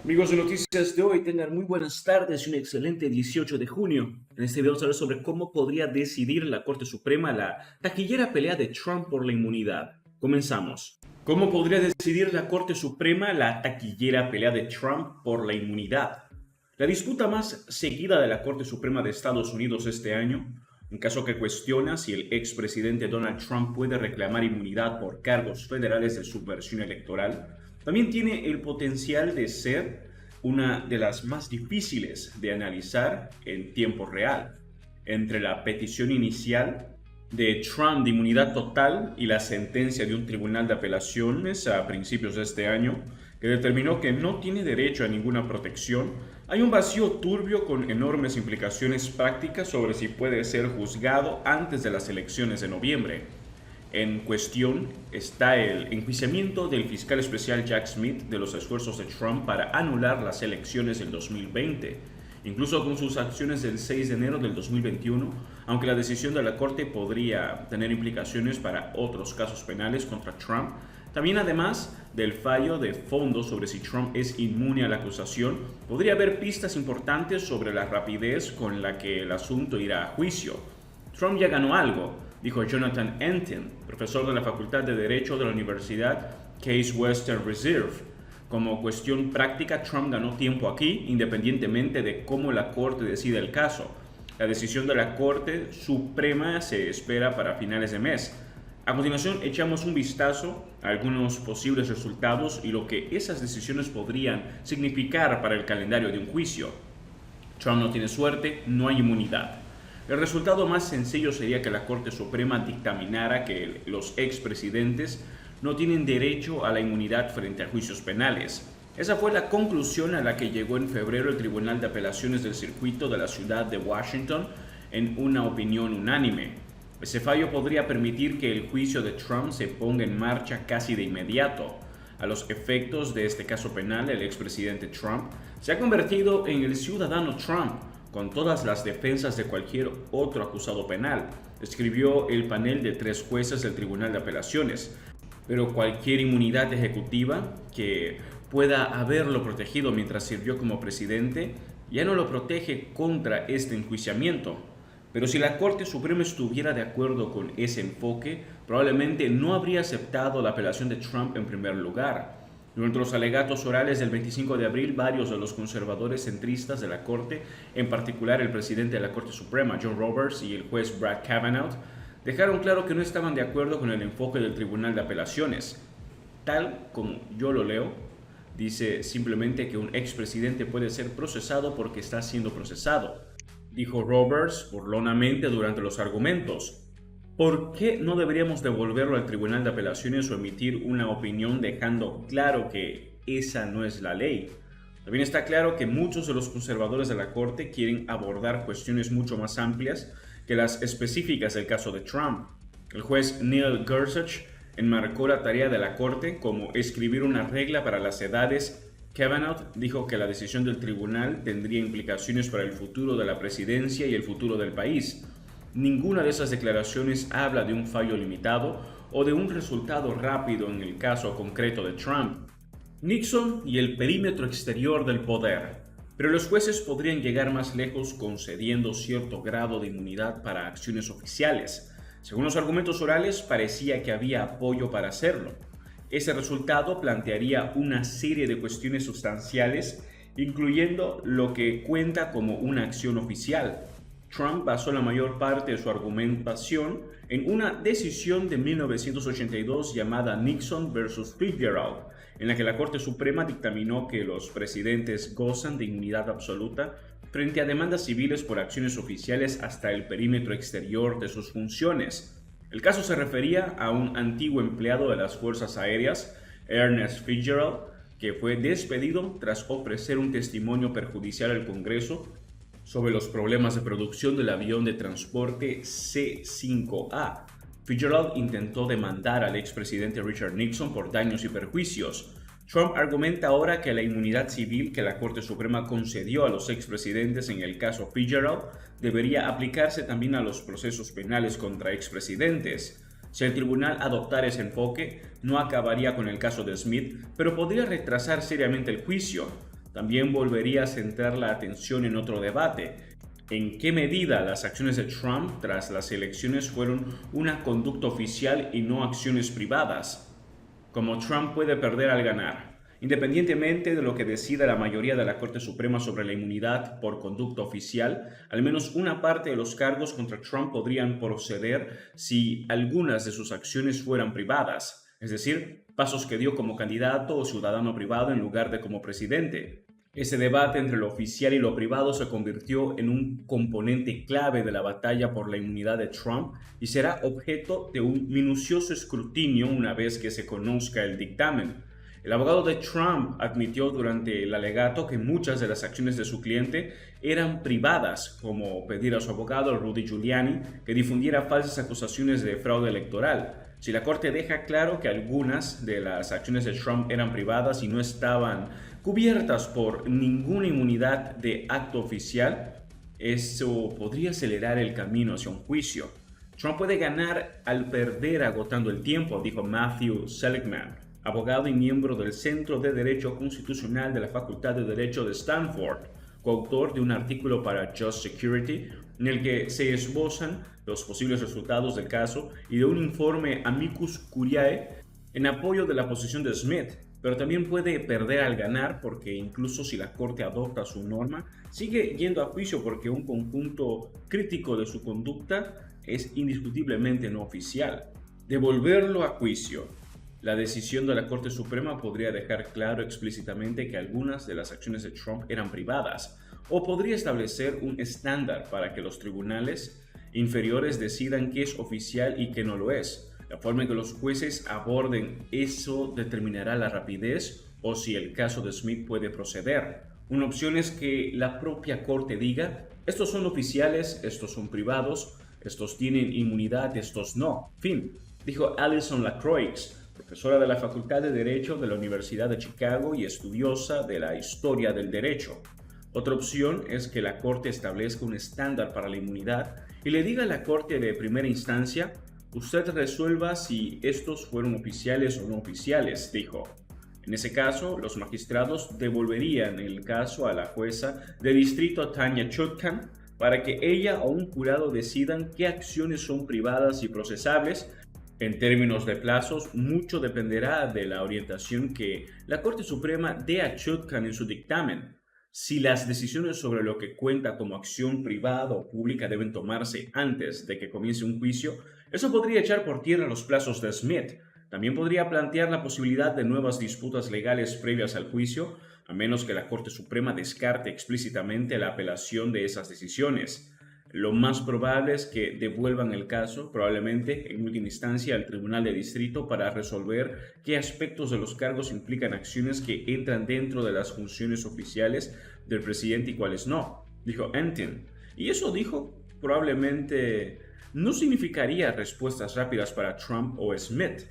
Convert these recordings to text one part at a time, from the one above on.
Amigos de Noticias de hoy, tengan muy buenas tardes y un excelente 18 de junio. En este video vamos a hablar sobre cómo podría decidir la Corte Suprema la taquillera pelea de Trump por la inmunidad. Comenzamos. ¿Cómo podría decidir la Corte Suprema la taquillera pelea de Trump por la inmunidad? La disputa más seguida de la Corte Suprema de Estados Unidos este año, un caso que cuestiona si el expresidente Donald Trump puede reclamar inmunidad por cargos federales de subversión electoral, también tiene el potencial de ser una de las más difíciles de analizar en tiempo real. Entre la petición inicial de Trump de inmunidad total y la sentencia de un tribunal de apelaciones a principios de este año, que determinó que no tiene derecho a ninguna protección, hay un vacío turbio con enormes implicaciones prácticas sobre si puede ser juzgado antes de las elecciones de noviembre. En cuestión está el enjuiciamiento del fiscal especial Jack Smith de los esfuerzos de Trump para anular las elecciones del 2020, incluso con sus acciones del 6 de enero del 2021, aunque la decisión de la Corte podría tener implicaciones para otros casos penales contra Trump. También, además del fallo de fondo sobre si Trump es inmune a la acusación, podría haber pistas importantes sobre la rapidez con la que el asunto irá a juicio. Trump ya ganó algo, dijo Jonathan Entin, profesor de la Facultad de Derecho de la Universidad Case Western Reserve. Como cuestión práctica, Trump ganó tiempo aquí, independientemente de cómo la Corte decida el caso. La decisión de la Corte Suprema se espera para finales de mes. A continuación, echamos un vistazo a algunos posibles resultados y lo que esas decisiones podrían significar para el calendario de un juicio. Trump no tiene suerte, no hay inmunidad. El resultado más sencillo sería que la Corte Suprema dictaminara que los expresidentes no tienen derecho a la inmunidad frente a juicios penales. Esa fue la conclusión a la que llegó en febrero el Tribunal de Apelaciones del Circuito de la Ciudad de Washington en una opinión unánime. Ese fallo podría permitir que el juicio de Trump se ponga en marcha casi de inmediato. A los efectos de este caso penal, el expresidente Trump se ha convertido en el ciudadano Trump, con todas las defensas de cualquier otro acusado penal, escribió el panel de 3 jueces del Tribunal de Apelaciones. Pero cualquier inmunidad ejecutiva que pueda haberlo protegido mientras sirvió como presidente ya no lo protege contra este enjuiciamiento. Pero si la Corte Suprema estuviera de acuerdo con ese enfoque, probablemente no habría aceptado la apelación de Trump en primer lugar. Durante los alegatos orales del 25 de abril, varios de los conservadores centristas de la Corte, en particular el presidente de la Corte Suprema, John Roberts, y el juez Brett Kavanaugh, dejaron claro que no estaban de acuerdo con el enfoque del Tribunal de Apelaciones. Tal como yo lo leo, dice simplemente que un expresidente puede ser procesado porque está siendo procesado, dijo Roberts burlonamente durante los argumentos. ¿Por qué no deberíamos devolverlo al Tribunal de Apelaciones o emitir una opinión dejando claro que esa no es la ley? También está claro que muchos de los conservadores de la Corte quieren abordar cuestiones mucho más amplias que las específicas del caso de Trump. El juez Neil Gorsuch enmarcó la tarea de la Corte como escribir una regla para las edades. Kavanaugh dijo que la decisión del tribunal tendría implicaciones para el futuro de la presidencia y el futuro del país. Ninguna de esas declaraciones habla de un fallo limitado o de un resultado rápido en el caso concreto de Trump. Nixon y el perímetro exterior del poder. Pero los jueces podrían llegar más lejos concediendo cierto grado de inmunidad para acciones oficiales. Según los argumentos orales, parecía que había apoyo para hacerlo. Ese resultado plantearía una serie de cuestiones sustanciales, incluyendo lo que cuenta como una acción oficial. Trump basó la mayor parte de su argumentación en una decisión de 1982 llamada Nixon versus Fitzgerald, en la que la Corte Suprema dictaminó que los presidentes gozan de inmunidad absoluta frente a demandas civiles por acciones oficiales hasta el perímetro exterior de sus funciones. El caso se refería a un antiguo empleado de las Fuerzas Aéreas, Ernest Fitzgerald, que fue despedido tras ofrecer un testimonio perjudicial al Congreso sobre los problemas de producción del avión de transporte C-5A. Fitzgerald intentó demandar al expresidente Richard Nixon por daños y perjuicios. Trump argumenta ahora que la inmunidad civil que la Corte Suprema concedió a los expresidentes en el caso Fitzgerald debería aplicarse también a los procesos penales contra expresidentes. Si el tribunal adoptara ese enfoque, no acabaría con el caso de Smith, pero podría retrasar seriamente el juicio. también volvería a centrar la atención en otro debate: ¿en qué medida las acciones de Trump tras las elecciones fueron una conducta oficial y no acciones privadas? Como Trump puede perder al ganar. Independientemente de lo que decida la mayoría de la Corte Suprema sobre la inmunidad por conducta oficial, al menos una parte de los cargos contra Trump podrían proceder si algunas de sus acciones fueran privadas, es decir, pasos que dio como candidato o ciudadano privado en lugar de como presidente. Ese debate entre lo oficial y lo privado se convirtió en un componente clave de la batalla por la inmunidad de Trump y será objeto de un minucioso escrutinio una vez que se conozca el dictamen. El abogado de Trump admitió durante el alegato que muchas de las acciones de su cliente eran privadas, como pedir a su abogado Rudy Giuliani que difundiera falsas acusaciones de fraude electoral. Si la Corte deja claro que algunas de las acciones de Trump eran privadas y no estaban cubiertas por ninguna inmunidad de acto oficial, eso podría acelerar el camino hacia un juicio. Trump puede ganar al perder agotando el tiempo, dijo Matthew Seligman, abogado y miembro del Centro de Derecho Constitucional de la Facultad de Derecho de Stanford, coautor de un artículo para Just Security en el que se esbozan los posibles resultados del caso y de un informe amicus curiae en apoyo de la posición de Smith. Pero también puede perder al ganar porque incluso si la Corte adopta su norma, sigue yendo a juicio porque un conjunto crítico de su conducta es indiscutiblemente no oficial. Devolverlo a juicio. La decisión de la Corte Suprema podría dejar claro explícitamente que algunas de las acciones de Trump eran privadas, o podría establecer un estándar para que los tribunales inferiores decidan qué es oficial y qué no lo es. La forma en que los jueces aborden eso determinará la rapidez o si el caso de Smith puede proceder. Una opción es que la propia Corte diga: estos son oficiales, estos son privados, estos tienen inmunidad, estos no. Fin, dijo Alison Lacroix, profesora de la Facultad de Derecho de la Universidad de Chicago y estudiosa de la historia del derecho. Otra opción es que la Corte establezca un estándar para la inmunidad y le diga a la Corte de primera instancia: usted resuelva si estos fueron oficiales o no oficiales, dijo. En ese caso, los magistrados devolverían el caso a la jueza de distrito Tanya Chutkan para que ella o un jurado decidan qué acciones son privadas y procesables. En términos de plazos, mucho dependerá de la orientación que la Corte Suprema dé a Chutkan en su dictamen. Si las decisiones sobre lo que cuenta como acción privada o pública deben tomarse antes de que comience un juicio, eso podría echar por tierra los plazos de Smith. También podría plantear la posibilidad de nuevas disputas legales previas al juicio, a menos que la Corte Suprema descarte explícitamente la apelación de esas decisiones. Lo más probable es que devuelvan el caso, probablemente en última instancia, al Tribunal de Distrito para resolver qué aspectos de los cargos implican acciones que entran dentro de las funciones oficiales del presidente y cuáles no, dijo Entin. Y eso, dijo, probablemente no significaría respuestas rápidas para Trump o Smith.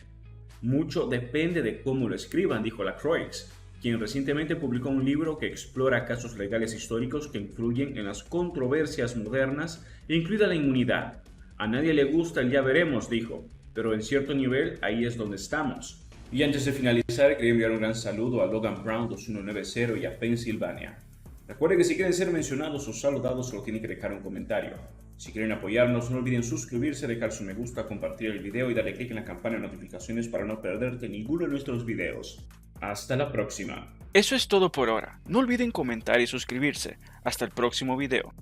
Mucho depende de cómo lo escriban, dijo Lacroix, quien recientemente publicó un libro que explora casos legales históricos que influyen en las controversias modernas, incluida la inmunidad. A nadie le gusta el ya veremos, dijo, pero en cierto nivel ahí es donde estamos. Y antes de finalizar, quería enviar un gran saludo a Logan Brown 2190 y a Pennsylvania. Recuerden que si quieren ser mencionados o saludados, solo tienen que dejar un comentario. Si quieren apoyarnos, no olviden suscribirse, dejar su me gusta, compartir el video y darle clic en la campana de notificaciones para no perderte ninguno de nuestros videos. Hasta la próxima. Eso es todo por ahora. No olviden comentar y suscribirse. Hasta el próximo video.